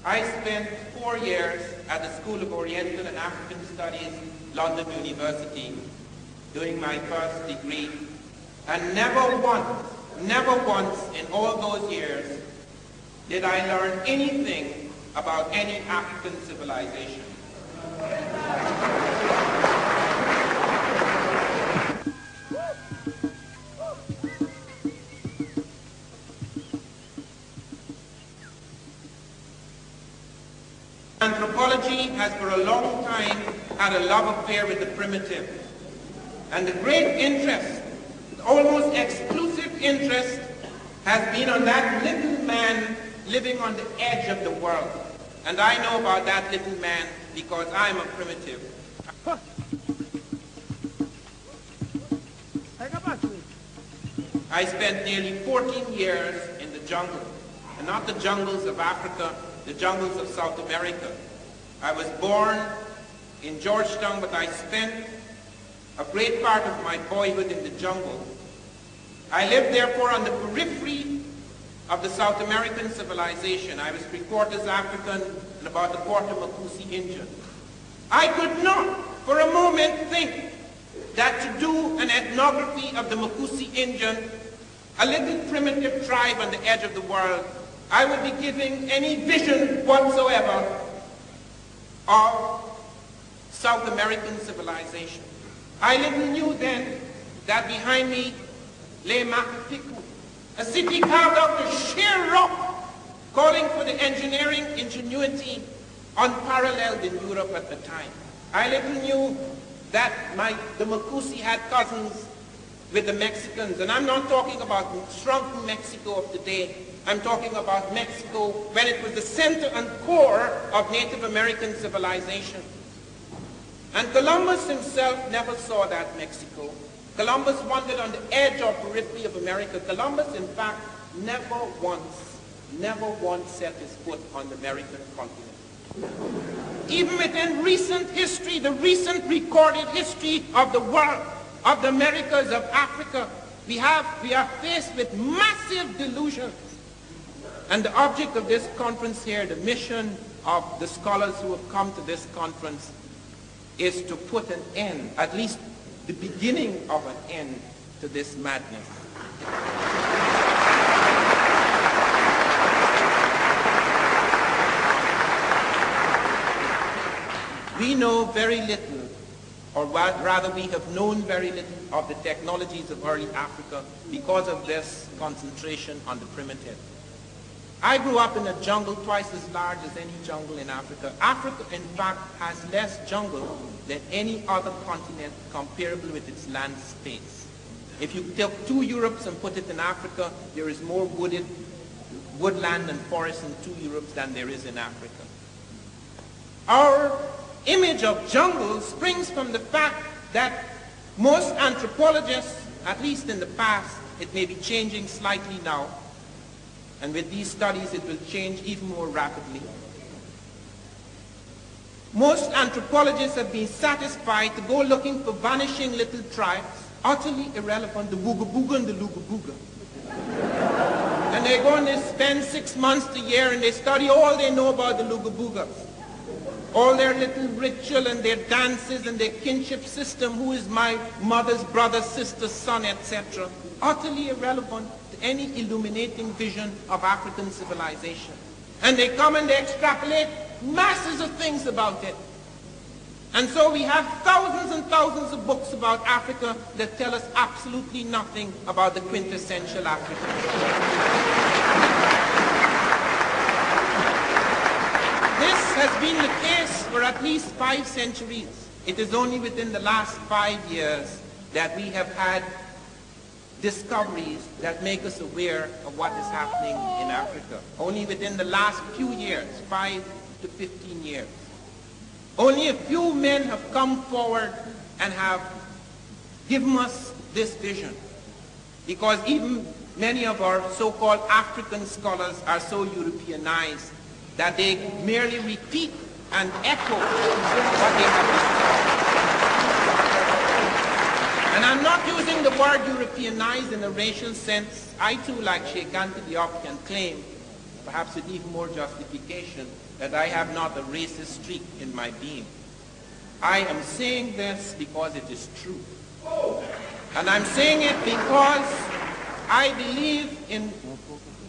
I spent 4 years at the School of Oriental and African Studies, London University, doing my first degree, and never once in all those years did I learn anything about any African civilization. Anthropology has for a long time had a love affair with the primitive. And the great interest, almost exclusive interest, has been on that little man living on the edge of the world. And I know about that little man because I'm a primitive. I spent nearly 14 years in the jungle, and not the jungles of Africa, the jungles of South America. I was born in Georgetown, but I spent a great part of my boyhood in the jungle. I lived therefore on the periphery of the South American civilization. I was 3/4 African and about 1/4 Makusi Indian. I could not for a moment think that to do an ethnography of the Makusi Indian, a little primitive tribe on the edge of the world, I would be giving any vision whatsoever of South American civilization. I little knew then that behind me lay Machu Picchu, a city carved out of sheer rock, calling for the engineering ingenuity unparalleled in Europe at the time. I little knew that the Makusi had cousins with the Mexicans, and I'm not talking about shrunken Mexico of today. I'm talking about Mexico when it was the center and core of Native American civilization. And Columbus himself never saw that Mexico. Columbus wandered on the edge or periphery of America. Columbus, in fact, never once set his foot on the American continent. Even within recent history, the recent recorded history of the world, of the Americas, of Africa, we are faced with massive delusions. And the object of this conference here, the mission of the scholars who have come to this conference, is to put an end, at least the beginning of an end, to this madness. We know very little, or rather we have known very little of the technologies of early Africa because of this concentration on the primitive. I grew up in a jungle twice as large as any jungle in Africa. Africa, in fact, has less jungle than any other continent comparable with its land space. If you took 2 Europes and put it in Africa, there is more woodland and forest in 2 Europes than there is in Africa. Our image of jungle springs from the fact that most anthropologists, at least in the past, it may be changing slightly now, and with these studies it will change even more rapidly. Most anthropologists have been satisfied to go looking for vanishing little tribes, utterly irrelevant, the Wooga and the Luga. And they go and they spend 6 months a year and they study all they know about the Luga. All their little ritual and their dances and their kinship system, who is my mother's brother, sister, son, etc. Utterly irrelevant to any illuminating vision of African civilization. And they come and they extrapolate masses of things about it. And so we have thousands and thousands of books about Africa that tell us absolutely nothing about the quintessential African. This has been the case for at least 5 centuries. It is only within the last 5 years that we have had discoveries that make us aware of what is happening in Africa. Only within the last few years, 5 to 15 years. Only a few men have come forward and have given us this vision. Because even many of our so-called African scholars are so Europeanized that they merely repeat and echo what they have discovered. And I'm not using the word Europeanized in a racial sense. I too, like Sheikh Anta Diop, can claim perhaps with even more justification, that I have not a racist streak in my being. I am saying this because it is true. And I'm saying it because I believe in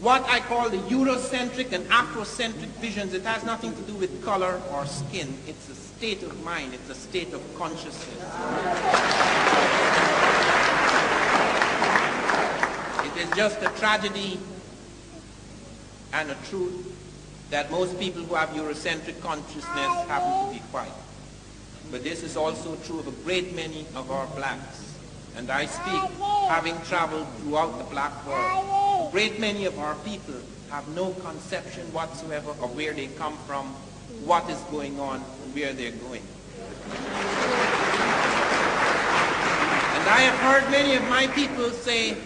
what I call the Eurocentric and Afrocentric visions. It has nothing to do with color or skin. It's a state of mind. It's a state of consciousness. It is just a tragedy and a truth that most people who have Eurocentric consciousness happen to be white. But this is also true of a great many of our blacks. And I speak having traveled throughout the black world. A great many of our people have no conception whatsoever of where they come from, what is going on, and where they're going. And I have heard many of my people say,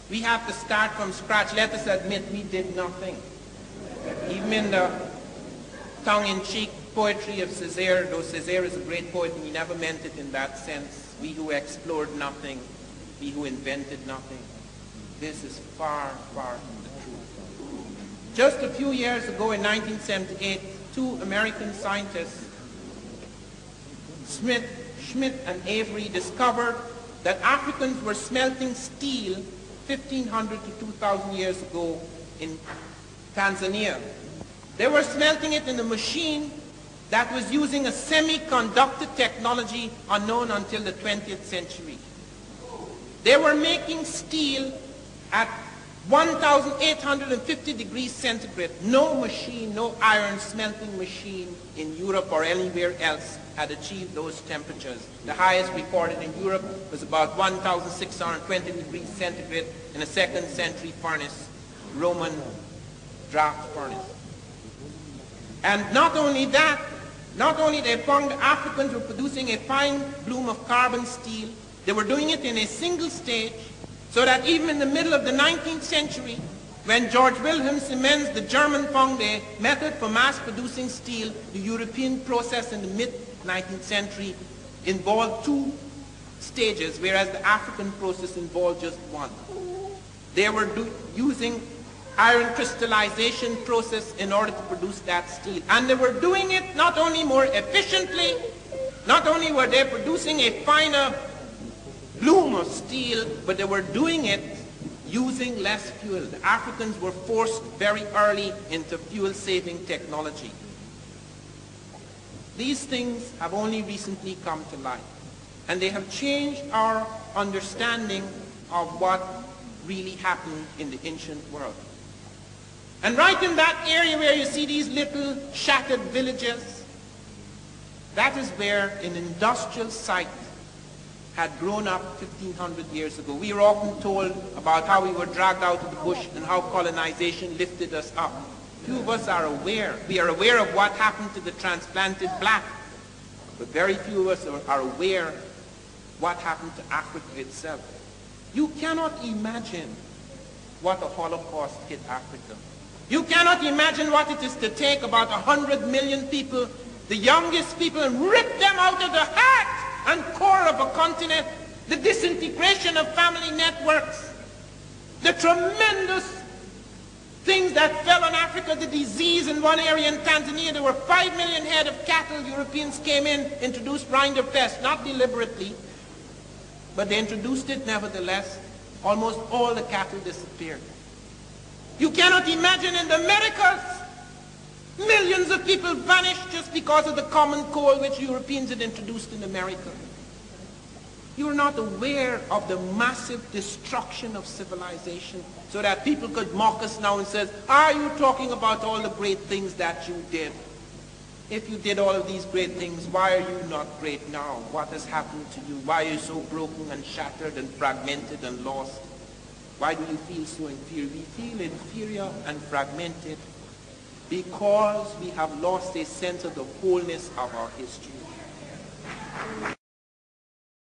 we have to start from scratch. Let us admit we did nothing. Even in the tongue-in-cheek poetry of Césaire, though Césaire is a great poet and he never meant it in that sense, we who explored nothing, we who invented nothing. This is far, far from the truth. Just a few years ago in 1978, two American scientists, Schmidt and Avery, discovered that Africans were smelting steel 1,500 to 2,000 years ago in Tanzania. They were smelting it in a machine that was using a semiconductor technology unknown until the 20th century. They were making steel at 1,850 degrees centigrade. No machine, no iron smelting machine in Europe or anywhere else had achieved those temperatures. The highest recorded in Europe was about 1,620 degrees centigrade in a second century furnace, Roman draft furnace. And not only that, not only they found the Africans were producing a fine bloom of carbon steel, they were doing it in a single stage, so that even in the middle of the 19th century, when George Wilhelm Siemens, the German, found a method for mass producing steel, the European process in the mid-19th century involved two stages, whereas the African process involved just one. They were using iron crystallization process in order to produce that steel. And they were doing it not only more efficiently, not only were they producing a finer bloom of steel, but they were doing it using less fuel. The Africans were forced very early into fuel-saving technology. These things have only recently come to light, and they have changed our understanding of what really happened in the ancient world. And right in that area where you see these little shattered villages, that is where an industrial site had grown up 1,500 years ago. We are often told about how we were dragged out of the bush and how colonization lifted us up. Few of us are aware. We are aware of what happened to the transplanted black, but very few of us are aware what happened to Africa itself. You cannot imagine what a Holocaust hit Africa. You cannot imagine what it is to take about 100 million people, the youngest people, and rip them out of the heart and core of a continent, the disintegration of family networks, the tremendous things that fell on Africa, the disease in one area in Tanzania. There were 5 million head of cattle. Europeans came in, introduced rinderpest, not deliberately, but they introduced it nevertheless. Almost all the cattle disappeared. You cannot imagine in the Americas, millions of people vanished just because of the common coal which Europeans had introduced in America. You are not aware of the massive destruction of civilization, so that people could mock us now and say, are you talking about all the great things that you did? If you did all of these great things, why are you not great now? What has happened to you? Why are you so broken and shattered and fragmented and lost? Why do you feel so inferior? We feel inferior and fragmented because we have lost a sense of the wholeness of our history.